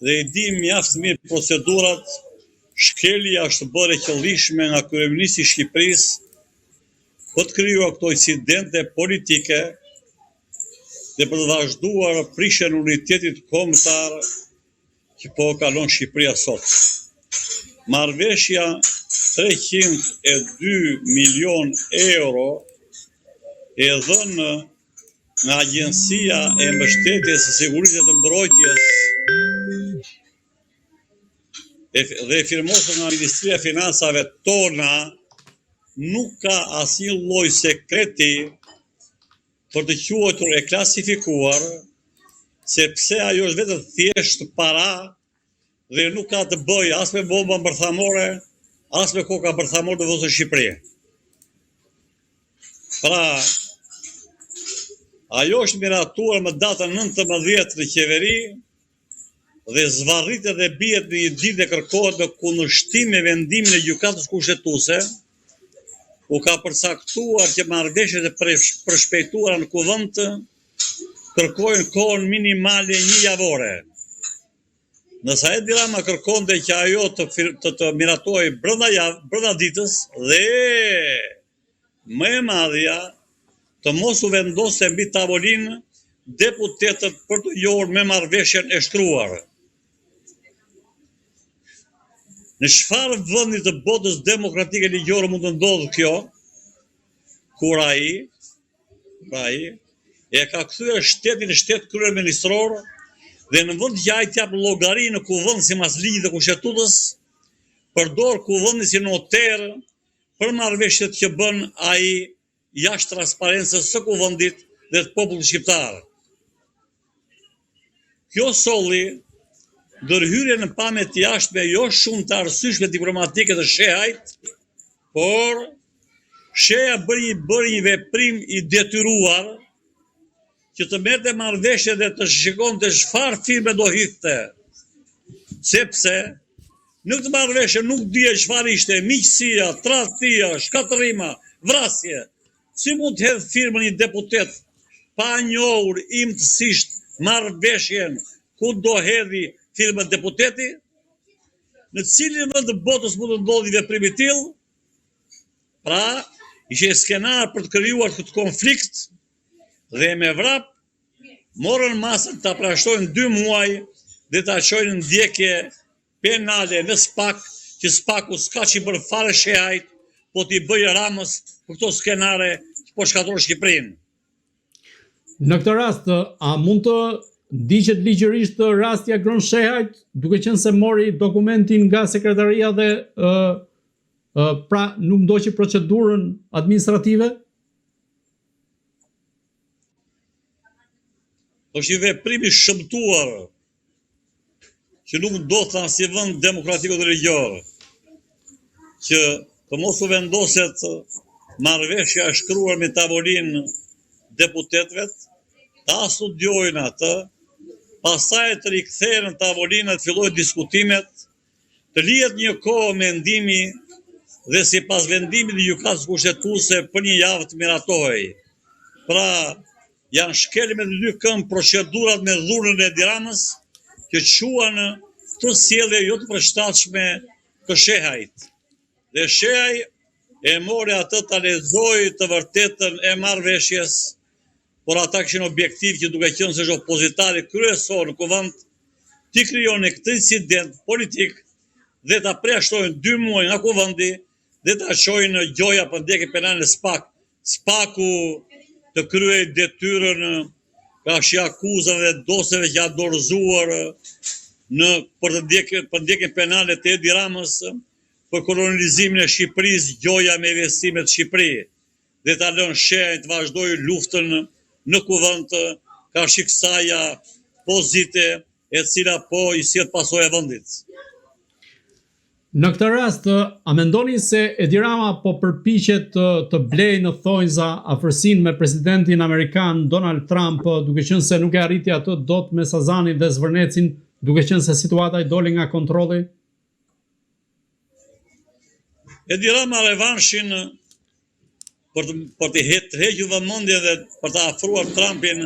dhe i di mjaft mirë procedurat, shkelja është bërë e qëllishme nga kryeministri i Shqipërisë për të krijuar këto incidente politike dhe për të vazhduar prishjen e unitetit kombëtar që po kalon Shqipëria sot. Marrëveshja 302 milion euro e dhënë nga Agjencia e Mbështetjes së Sigurisë të Mbrojtjes dhe firmosur nga Ministria e Financave tona nuk ka asnjë lloj sekreti për të quajtur e klasifikuar, sepse ajo është vetëm thjesht para dhe nuk ka të bëjë as me bomba bërthamore, as me koka bërthamore në vend të Shqipërisë. Pra, ajo është miratuar më datën 19 në qeveri dhe zvarritet dhe bijet në një ditë dhe kërkohet në kundërshtim me vendimin e gjykatës kushtetuese. U ka përcaktuar që marrëveshjet e përshpejtuara në kuvend kërkojnë kohën minimale 1 javore. Nëse Edi Rama kërkonte që ajo të miratohej brenda ditës dhe më e madhja të mos u vendosë mbi tavolinë deputetët për të njohur me marrëveshjen e shtruar. Në çfarë vendi të botës demokratike ligjore mund të ndodhë kjo, kur ai e ka kthyer shtetin në shtet kryeministror dhe në vend që ai të jap llogari në kuvend sipas ligjit të kushtetues, përdor kuvendin si noter për marrëveshjet që bën ai jashtë transparencës së kuvendit dhe të popullit shqiptar. Kjo solli ndërhyrje në pamje të jashtme jo shumë të arsyeshme diplomatike të shehajt, por sheha bëri një veprim i detyruar që të merrte marrëveshje dhe të shikonte çfarë firme do hidhte. Sepse në këtë marrëveshje nuk dije çfarë ishte, miqësia, tradhtia, shkatërrima, vrasje. Si mund të hedh firmën një deputet pa njohur imtësisht marrëveshjen ku do hedhi firmën deputeti? Në cilin vend të botës mund të ndodhi veprim i tillë? Pra, ishte skenar për të krijuar këtë konflikt dhe me vrap morën masën ta prashtojnë 2 muaj dhe ta çojnë në ndjekje penale në SPAK, që SPAK-u s'ka që i bërë fare shehajt, po t'i bëjë Ramës për këto skenare që po shkatërrojnë Shqipërinë. Në këtë rast, a mund të ndiqet ligjërisht rasti Agron Shehajt, duke qenë se mori dokumentin nga sekretaria dhe pra nuk ndoqi procedurën administrative? Është një veprim i shëmtuar që nuk ndodh në asnjë vend demokratik ose ligjor, që të mos u vendoset marrëveshja e shkruar me tavolinë deputetëve, ta studiojnë atë, pastaj të rikthehen në tavolinë të fillojnë diskutimet, të lihet një kohë mendimi dhe sipas vendimit të gjykatës kushtetuese për 1 javë të miratohej. Pra, janë shkelë me 2 këmbë procedurat me dhunën e Edi Ramës që quan të sjellje jo të përshtatshme të shehajt. Dhe shehaj e mori atë ta lexoi të vërtetën e marrëveshjes, por ata kishin objektiv që duke qenë se është opozitari kryesor në kuvend, t'i krijonin këtë incident politik dhe ta prashtojnë 2 muaj nga kuvendi dhe ta çojnë në gjoja për ndjekje penale në SPAK. SPAK-u të kryej detyrën ka shi akuzave dhe dosjeve që janë dorëzuar për ndjekjen penale të Edi Ramës për kolonizimin e Shqipërisë, gjoja me investime të Shqipëri, dhe ta lënë shehajn të vazhdojë luftën në kuvend ka shi kësaja pozite e cila po i sjell pasojë vendit. Në këtë rast, a mendoni se Edi Rama po përpiqet të blejë në thonjza afërsinë me presidentin amerikan Donald Trump, duke qenë se nuk e arriti atë dot me Sazanin dhe Zvërnecin, duke qenë se situata i doli nga kontrolli? Edi Rama revanshin për të hequr vëmendjen dhe për të afruar Trumpin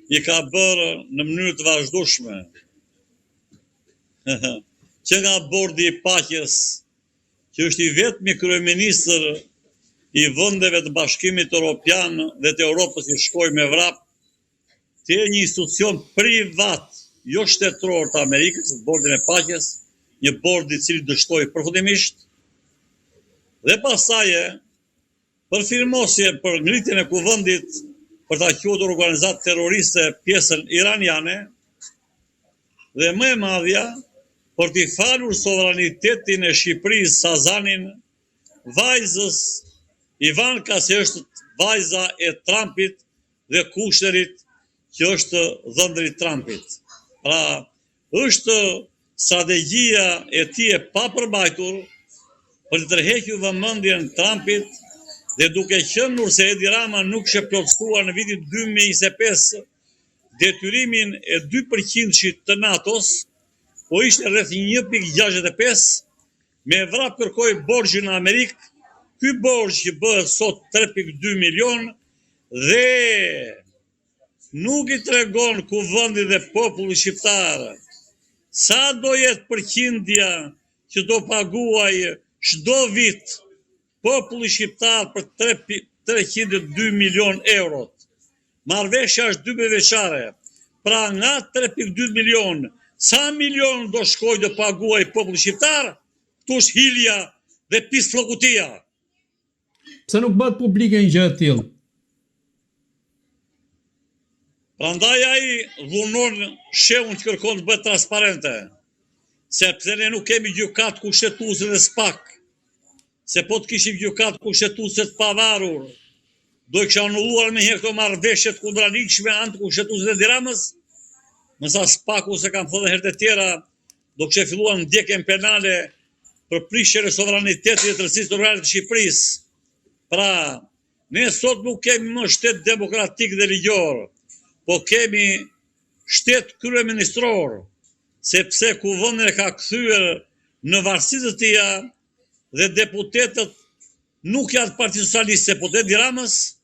i ka bërë në mënyrë të vazhdueshme. që nga bordi I paqes, që është I vetmi kryeministër I vendeve të Bashkimit Evropian dhe të Europës I shkoi me vrap, të jetë një institucion privat, jo shtetëror të Amerikës, bordin e paqes, një bord I cili dështoi përfundimisht, dhe pasaje, për firmosje për ngritjen e kuvendit për ta quajtur organizatë terroriste pjesën iraniane, dhe më e madhja, për t'i falur sovranitetin e Shqipërisë Sazanin, vajzës Ivanka, që është vajza e Trumpit dhe Kushnerit, që është dhëndri Trumpit. Pra, është strategjia e tij e papërmbajtur për të tërhequr vëmendjen Trumpit dhe duke qenë se Edi Rama nuk kishte plotësuar në vitin 2025 detyrimin e 2% të NATO-s, po ishte rreth 1.65, me vrap kërkoi borxhin në Amerikë. Ky borxh që bëhet sot 3.2 milion dhe nuk I tregon kuvendit dhe popullit shqiptar sa do jetë përqindja që do paguaj çdo vit populli shqiptar për 302 milion eurot. Marrëveshja është 2 vjeçare. Pra nga 3.2 milion, sa milion do shkoj të paguaj populli shqiptar? Ktu është hilja dhe pisfllokutia. Pse nuk bëhet publike një gjë e tillë? Prandaj ai dhunon shehun që kërkon të bëhet transparente. Sepse ne nuk kemi gjykat kushtetuese dhe SPAK. Se po të kishim gjykat kushtetuese të pavarur, do kisha anulluar me këto marrëveshje të kundranishme antikushtetuese të Edi Ramës, mësa SPAK-u se kam thënë herë të tjera, do kishte filluar ndjekjen penale për prishjen e sovranitetit dhe tërësisë territoriale të Shqipërisë. Pra, ne sot nuk kemi më shtet demokratik dhe ligjor, po kemi shtet kryeministror, sepse kuvendin e ka kthyer në varësi të tija dhe deputetët nuk janë Partia Socialiste, po të Edi Ramës,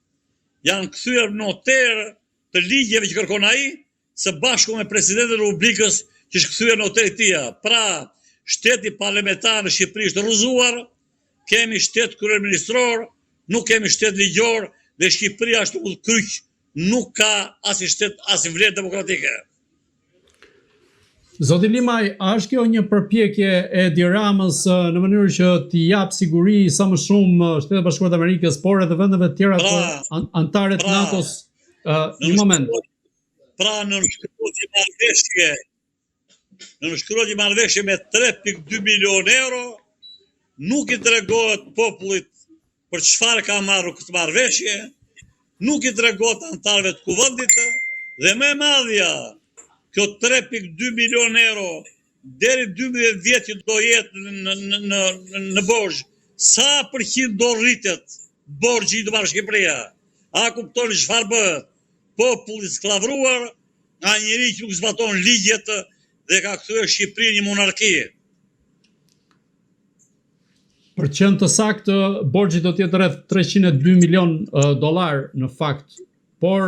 janë kthyer noter të ligjeve që kërkon ai, së bashku me presidentin e Republikës që është kthyer noter I tija. Pra, shteti parlamentar në Shqipëri është rrëzuar, kemi shtet kryeministror, nuk kemi shtet ligjor dhe Shqipëria është udhkyq, nuk ka asnjë shtet, asnjë vlerë demokratike. Zoti Limaj, a është kjo një përpjekje e Edi Ramës në mënyrë që t'i jap siguri sa më shumë Shtetet Bashkuara të Amerikës, por edhe vendeve të tjera të anëtare të NATO-s? Një moment. Pra në nënshkruhet një marrëveshje me 3.2 milion euro, nuk I tregohet popullit për çfarë ka marrë këtë marrëveshje, nuk I tregohet anëtarëve të kuvendit dhe më e madhja, kjo 3.2 milion euro deri 12 vjet që do jetë në borxh, sa përqind do rritet borxhi I të marrë Shqipëria? A kuptoni çfarë bëhet? Populli sklavruar nga njëri që nuk zbaton ligjet dhe ka kthyer Shqipërinë një monarki. Për qenë të saktë, borxhi do të jetë rreth 302 milion dollar në fakt. Por